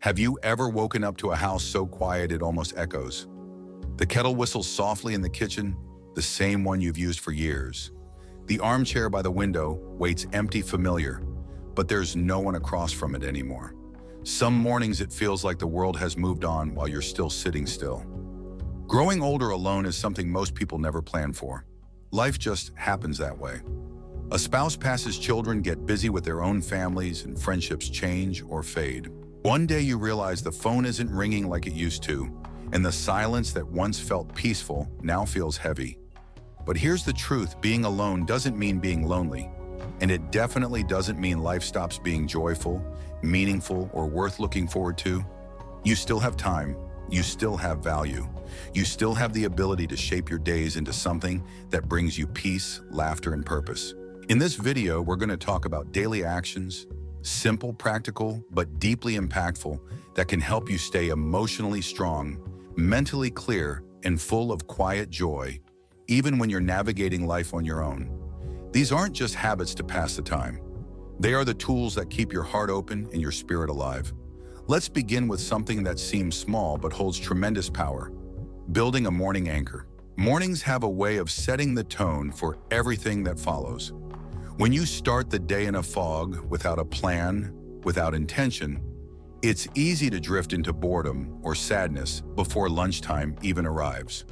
Have you ever woken up to a house so quiet it almost echoes? The kettle whistles softly in the kitchen, the same one you've used for years. The armchair by the window waits empty, familiar, but there's no one across from it anymore. Some mornings it feels like the world has moved on while you're still sitting still. Growing older alone is something most people never plan for. Life just happens that way. A spouse passes, children get busy with their own families, and friendships change or fade. One day you realize the phone isn't ringing like it used to, and the silence that once felt peaceful now feels heavy. But here's the truth: being alone doesn't mean being lonely, and it definitely doesn't mean life stops being joyful, meaningful, or worth looking forward to. You still have time, you still have value, you still have the ability to shape your days into something that brings you peace, laughter, and purpose. In this video, we're going to talk about daily actions, simple, practical, but deeply impactful, that can help you stay emotionally strong, mentally clear, and full of quiet joy, even when you're navigating life on your own. These aren't just habits to pass the time. They are the tools that keep your heart open and your spirit alive. Let's begin with something that seems small but holds tremendous power: building a morning anchor. Mornings have a way of setting the tone for everything that follows. When you start the day in a fog, without a plan, without intention, it's easy to drift into boredom or sadness before lunchtime even arrives.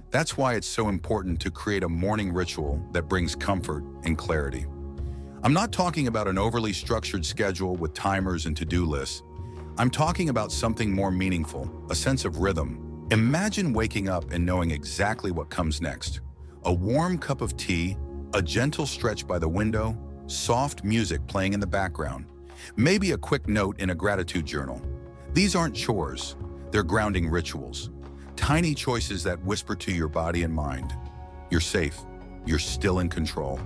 That's why it's so important to create a morning ritual that brings comfort and clarity. I'm not talking about an overly structured schedule with timers and to-do lists. I'm talking about something more meaningful, a sense of rhythm. Imagine waking up and knowing exactly what comes next. A warm cup of tea, a gentle stretch by the window, soft music playing in the background, maybe a quick note in a gratitude journal. These aren't chores, they're grounding rituals. Tiny choices that whisper to your body and mind: you're safe, you're still in control.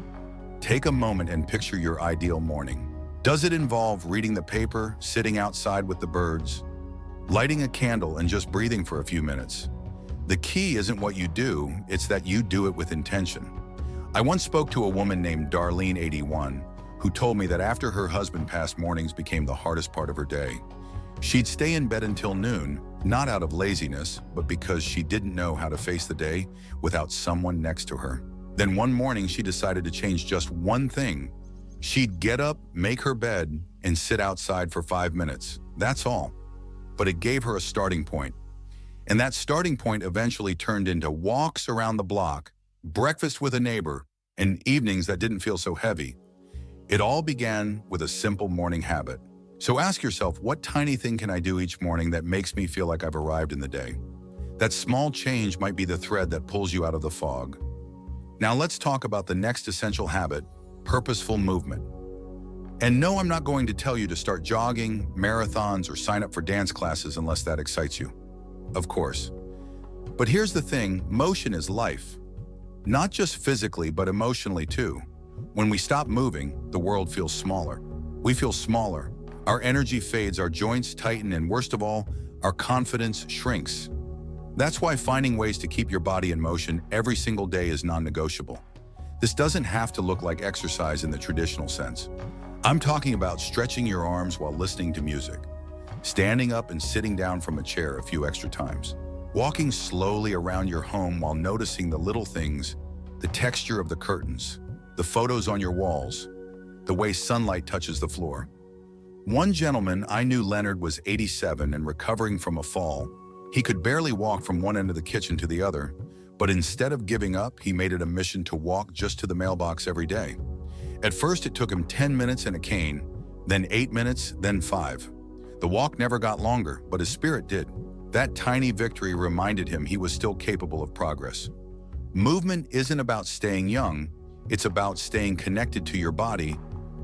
Take a moment and picture your ideal morning. Does it involve reading the paper, sitting outside with the birds, lighting a candle, and just breathing for a few minutes? The key isn't what you do, it's that you do it with intention. I once spoke to a woman named Darlene, 81, who told me that after her husband passed, mornings became the hardest part of her day. She'd stay in bed until noon, not out of laziness, but because she didn't know how to face the day without someone next to her. Then one morning she decided to change just one thing. She'd get up, make her bed, and sit outside for 5 minutes. That's all. But it gave her a starting point. And that starting point eventually turned into walks around the block, breakfast with a neighbor, and evenings that didn't feel so heavy. It all began with a simple morning habit. So ask yourself, what tiny thing can I do each morning that makes me feel like I've arrived in the day? That small change might be the thread that pulls you out of the fog. Now let's talk about the next essential habit: purposeful movement. And no, I'm not going to tell you to start jogging, marathons, or sign up for dance classes unless that excites you. Of course. But here's the thing: motion is life. Not just physically, but emotionally too. When we stop moving, the world feels smaller. We feel smaller. Our energy fades, our joints tighten, and worst of all, our confidence shrinks. That's why finding ways to keep your body in motion every single day is non-negotiable. This doesn't have to look like exercise in the traditional sense. I'm talking about stretching your arms while listening to music, standing up and sitting down from a chair a few extra times, walking slowly around your home while noticing the little things: the texture of the curtains, the photos on your walls, the way sunlight touches the floor. One gentleman I knew, Leonard, was 87 and recovering from a fall. He could barely walk from one end of the kitchen to the other, but instead of giving up, he made it a mission to walk just to the mailbox every day. At first, it took him 10 minutes and a cane, then 8 minutes, then 5. The walk never got longer, but his spirit did. That tiny victory reminded him he was still capable of progress. Movement isn't about staying young, it's about staying connected to your body.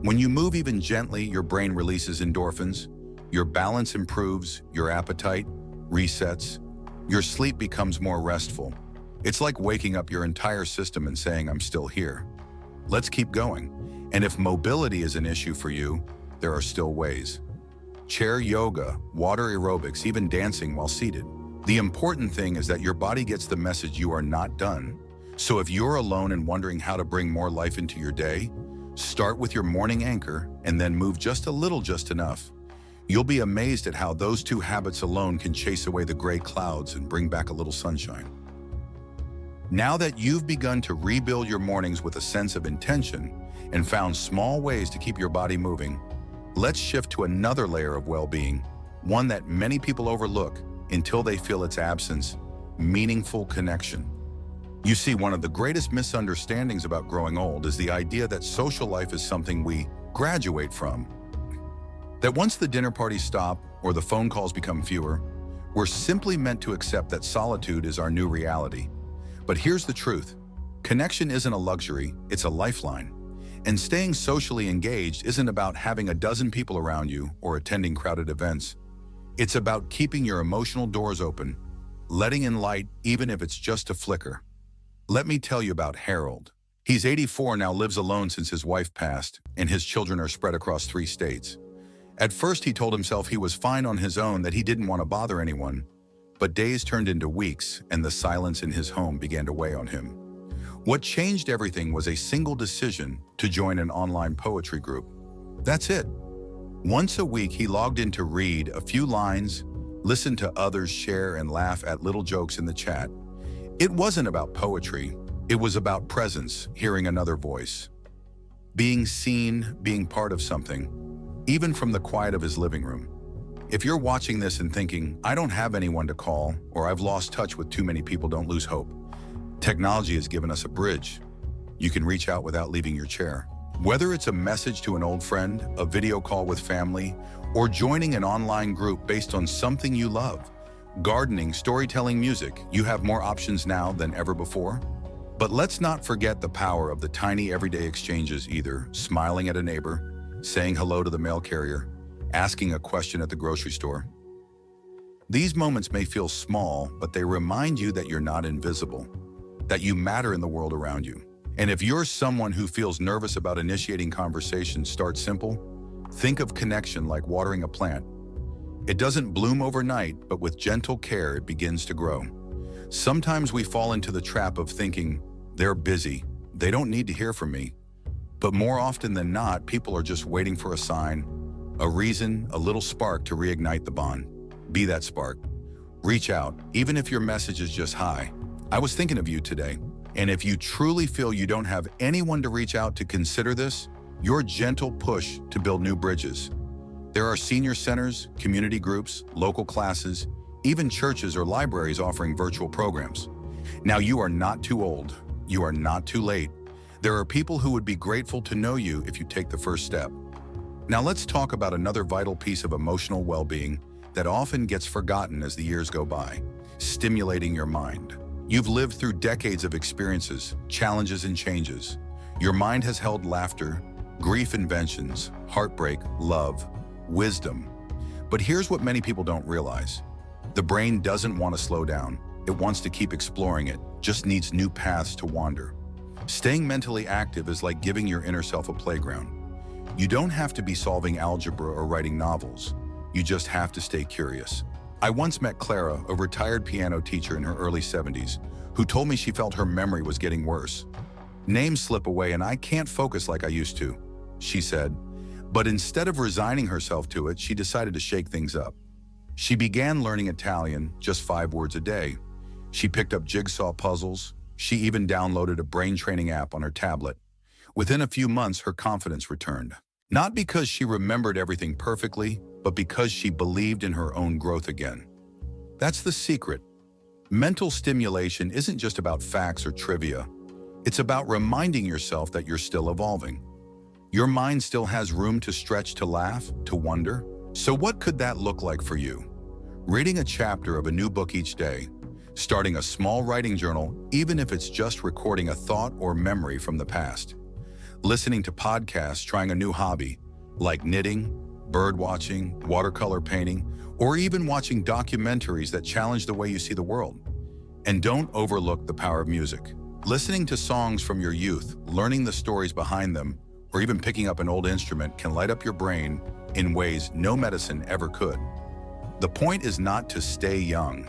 When you move even gently, your brain releases endorphins, your balance improves, your appetite resets, your sleep becomes more restful. It's like waking up your entire system and saying, "I'm still here. Let's keep going." And if mobility is an issue for you, there are still ways. Chair yoga, water aerobics, even dancing while seated. The important thing is that your body gets the message you are not done. So if you're alone and wondering how to bring more life into your day, start with your morning anchor and then move just a little, just enough. You'll be amazed at how those two habits alone can chase away the gray clouds and bring back a little sunshine. Now that you've begun to rebuild your mornings with a sense of intention and found small ways to keep your body moving, let's shift to another layer of well-being, one that many people overlook until they feel its absence: meaningful connection. You see, one of the greatest misunderstandings about growing old is the idea that social life is something we graduate from. That once the dinner parties stop or the phone calls become fewer, we're simply meant to accept that solitude is our new reality. But here's the truth. Connection isn't a luxury, it's a lifeline. And staying socially engaged isn't about having a dozen people around you or attending crowded events. It's about keeping your emotional doors open, letting in light even if it's just a flicker. Let me tell you about Harold. He's 84 now, lives alone since his wife passed, and his children are spread across 3 states. At first he told himself he was fine on his own, that he didn't want to bother anyone. But days turned into weeks, and the silence in his home began to weigh on him. What changed everything was a single decision to join an online poetry group. That's it. Once a week, he logged in to read a few lines, listen to others share, and laugh at little jokes in the chat. It wasn't about poetry. It was about presence, hearing another voice, being seen, being part of something, even from the quiet of his living room. If you're watching this and thinking, I don't have anyone to call, or I've lost touch with too many people, don't lose hope. Technology has given us a bridge. You can reach out without leaving your chair. Whether it's a message to an old friend, a video call with family, or joining an online group based on something you love, gardening, storytelling, music, you have more options now than ever before. But let's not forget the power of the tiny everyday exchanges, either smiling at a neighbor, saying hello to the mail carrier, asking a question at the grocery store. These moments may feel small, but they remind you that you're not invisible, that you matter in the world around you. And if you're someone who feels nervous about initiating conversations, start simple. Think of connection like watering a plant. It doesn't bloom overnight, but with gentle care, it begins to grow. Sometimes we fall into the trap of thinking, they're busy, they don't need to hear from me. But more often than not, people are just waiting for a sign, a reason, a little spark to reignite the bond. Be that spark. Reach out, even if your message is just hi. I was thinking of you today. And if you truly feel you don't have anyone to reach out to, consider this your gentle push to build new bridges. There are senior centers, community groups, local classes, even churches or libraries offering virtual programs. Now, you are not too old. You are not too late. There are people who would be grateful to know you if you take the first step. Now let's talk about another vital piece of emotional well-being that often gets forgotten as the years go by: stimulating your mind. You've lived through decades of experiences, challenges, and changes. Your mind has held laughter, grief, inventions, heartbreak, love, wisdom. But here's what many people don't realize. The brain doesn't want to slow down. It wants to keep exploring. It just needs new paths to wander. Staying mentally active is like giving your inner self a playground. You don't have to be solving algebra or writing novels. You just have to stay curious. I once met Clara, a retired piano teacher in her early 70s, who told me she felt her memory was getting worse. Names slip away and I can't focus like I used to, she said. But instead of resigning herself to it, she decided to shake things up. She began learning Italian, just 5 words a day. She picked up jigsaw puzzles. She even downloaded a brain training app on her tablet. Within a few months, her confidence returned. Not because she remembered everything perfectly, but because she believed in her own growth again. That's the secret. Mental stimulation isn't just about facts or trivia. It's about reminding yourself that you're still evolving. Your mind still has room to stretch, to laugh, to wonder. So what could that look like for you? Reading a chapter of a new book each day, starting a small writing journal, even if it's just recording a thought or memory from the past. Listening to podcasts, trying a new hobby, like knitting, bird watching, watercolor painting, or even watching documentaries that challenge the way you see the world. And don't overlook the power of music. Listening to songs from your youth, learning the stories behind them, or even picking up an old instrument can light up your brain in ways no medicine ever could. The point is not to stay young.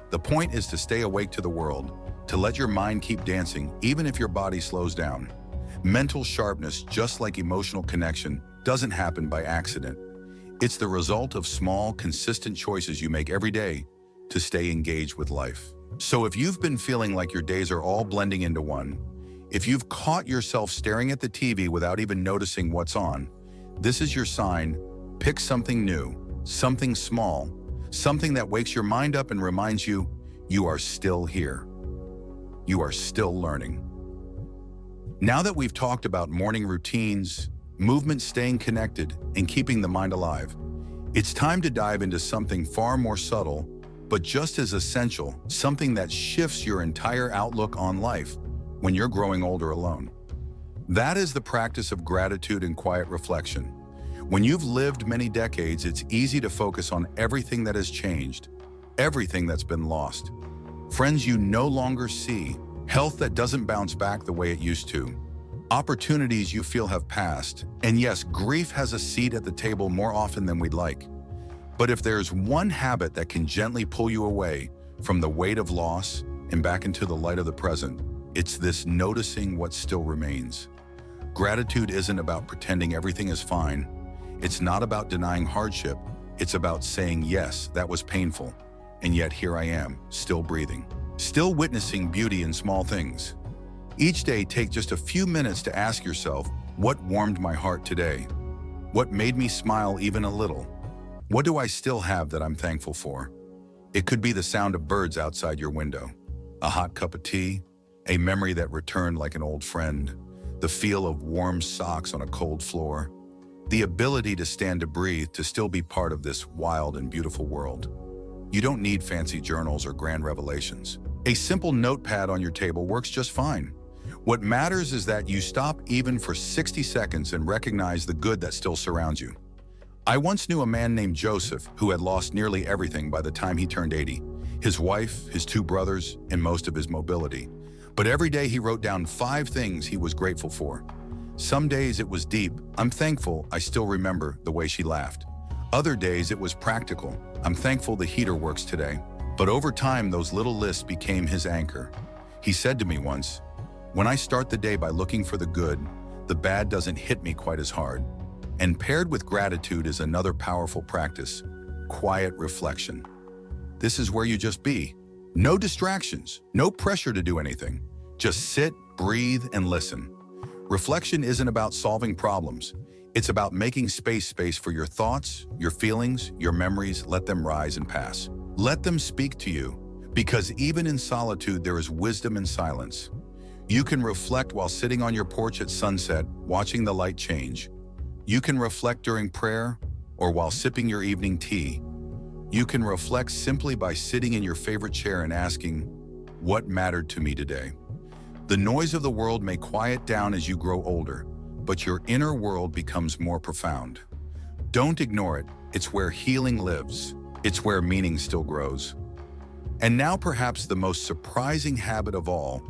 The point is to stay awake to the world, to let your mind keep dancing even if your body slows down. Mental sharpness, just like emotional connection, doesn't happen by accident. It's the result of small, consistent choices you make every day to stay engaged with life. So if you've been feeling like your days are all blending into one, if you've caught yourself staring at the TV without even noticing what's on, this is your sign. Pick something new, something small, something that wakes your mind up and reminds you, you are still here. You are still learning. Now that we've talked about morning routines, movement, staying connected, and keeping the mind alive, it's time to dive into something far more subtle, but just as essential, something that shifts your entire outlook on life when you're growing older alone. That is the practice of gratitude and quiet reflection. When you've lived many decades, it's easy to focus on everything that has changed, everything that's been lost, friends you no longer see, health that doesn't bounce back the way it used to, opportunities you feel have passed, and yes, grief has a seat at the table more often than we'd like. But if there's one habit that can gently pull you away from the weight of loss and back into the light of the present, it's this: noticing what still remains. Gratitude isn't about pretending everything is fine. It's not about denying hardship. It's about saying, yes, that was painful, and yet here I am, still breathing, still witnessing beauty in small things. Each day, take just a few minutes to ask yourself, what warmed my heart today? What made me smile even a little? What do I still have that I'm thankful for? It could be the sound of birds outside your window, a hot cup of tea, a memory that returned like an old friend, the feel of warm socks on a cold floor, the ability to stand to breathe, to still be part of this wild and beautiful world. You don't need fancy journals or grand revelations. A simple notepad on your table works just fine. What matters is that you stop even for 60 seconds and recognize the good that still surrounds you. I once knew a man named Joseph who had lost nearly everything by the time he turned 80. His wife, his 2 brothers, and most of his mobility. But every day he wrote down 5 things he was grateful for. Some days it was deep. I'm thankful I still remember the way she laughed. Other days it was practical. I'm thankful the heater works today. But over time, those little lists became his anchor. He said to me once, when I start the day by looking for the good, the bad doesn't hit me quite as hard. And paired with gratitude is another powerful practice: quiet reflection. This is where you just be. No distractions, no pressure to do anything. Just sit, breathe, and listen. Reflection isn't about solving problems. It's about making space for your thoughts, your feelings, your memories. Let them rise and pass. Let them speak to you, because even in solitude, there is wisdom in silence. You can reflect while sitting on your porch at sunset, watching the light change. You can reflect during prayer or while sipping your evening tea. You can reflect simply by sitting in your favorite chair and asking, what mattered to me today? The noise of the world may quiet down as you grow older, but your inner world becomes more profound. Don't ignore it. It's where healing lives. It's where meaning still grows. And now perhaps the most surprising habit of all,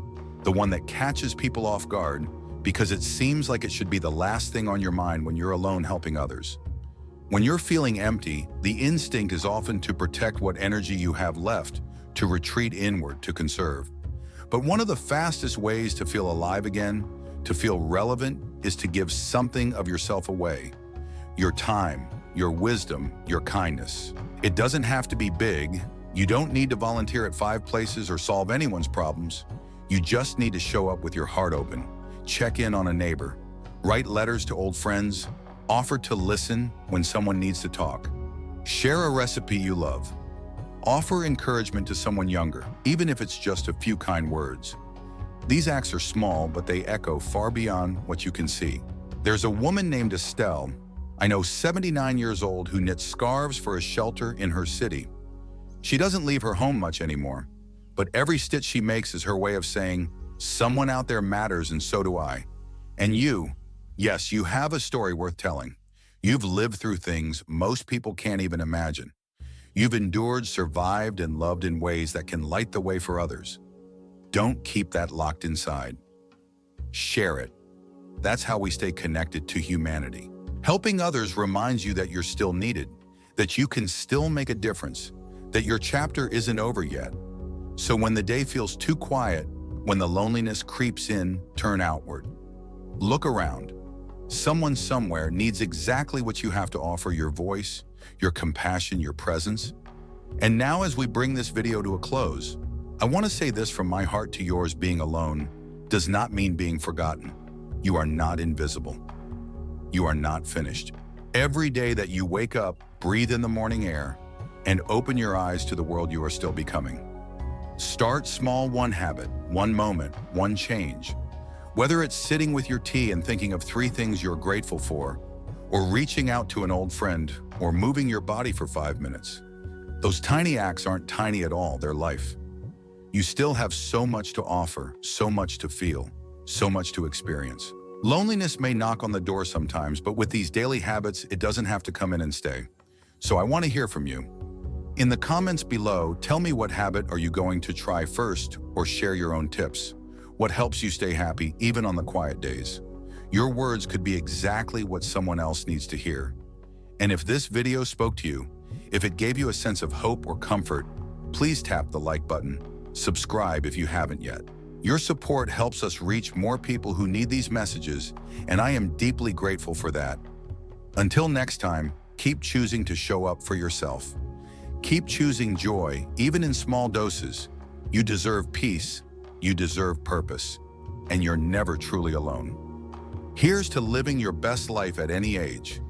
the one that catches people off guard because it seems like it should be the last thing on your mind when you're alone helping others. When you're feeling empty, the instinct is often to protect what energy you have left, to retreat inward, to conserve. But one of the fastest ways to feel alive again, to feel relevant, is to give something of yourself away. Your time, your wisdom, your kindness. It doesn't have to be big. You don't need to volunteer at 5 places or solve anyone's problems. You just need to show up with your heart open, check in on a neighbor, write letters to old friends, offer to listen when someone needs to talk, share a recipe you love, offer encouragement to someone younger, even if it's just a few kind words. These acts are small, but they echo far beyond what you can see. There's a woman named Estelle, I know, 79 years old, who knits scarves for a shelter in her city. She doesn't leave her home much anymore, but every stitch she makes is her way of saying, someone out there matters and so do I. And you, yes, you have a story worth telling. You've lived through things most people can't even imagine. You've endured, survived, and loved in ways that can light the way for others. Don't keep that locked inside. Share it. That's how we stay connected to humanity. Helping others reminds you that you're still needed, that you can still make a difference, that your chapter isn't over yet. So when the day feels too quiet, when the loneliness creeps in, turn outward. Look around. Someone somewhere needs exactly what you have to offer: your voice, your compassion, your presence. And now, as we bring this video to a close, I want to say this from my heart to yours: being alone does not mean being forgotten. You are not invisible. You are not finished. Every day that you wake up, breathe in the morning air, and open your eyes to the world, you are still becoming. Start small: one habit, one moment, one change. Whether it's sitting with your tea and thinking of 3 things you're grateful for, or reaching out to an old friend, or moving your body for 5 minutes. Those tiny acts aren't tiny at all, they're life. You still have so much to offer, so much to feel, so much to experience. Loneliness may knock on the door sometimes, but with these daily habits, it doesn't have to come in and stay. So I want to hear from you. In the comments below, tell me, what habit are you going to try first, or share your own tips. What helps you stay happy even on the quiet days? Your words could be exactly what someone else needs to hear. And if this video spoke to you, if it gave you a sense of hope or comfort, please tap the like button. Subscribe if you haven't yet. Your support helps us reach more people who need these messages, and I am deeply grateful for that. Until next time, keep choosing to show up for yourself. Keep choosing joy, even in small doses. You deserve peace, you deserve purpose, and you're never truly alone. Here's to living your best life at any age.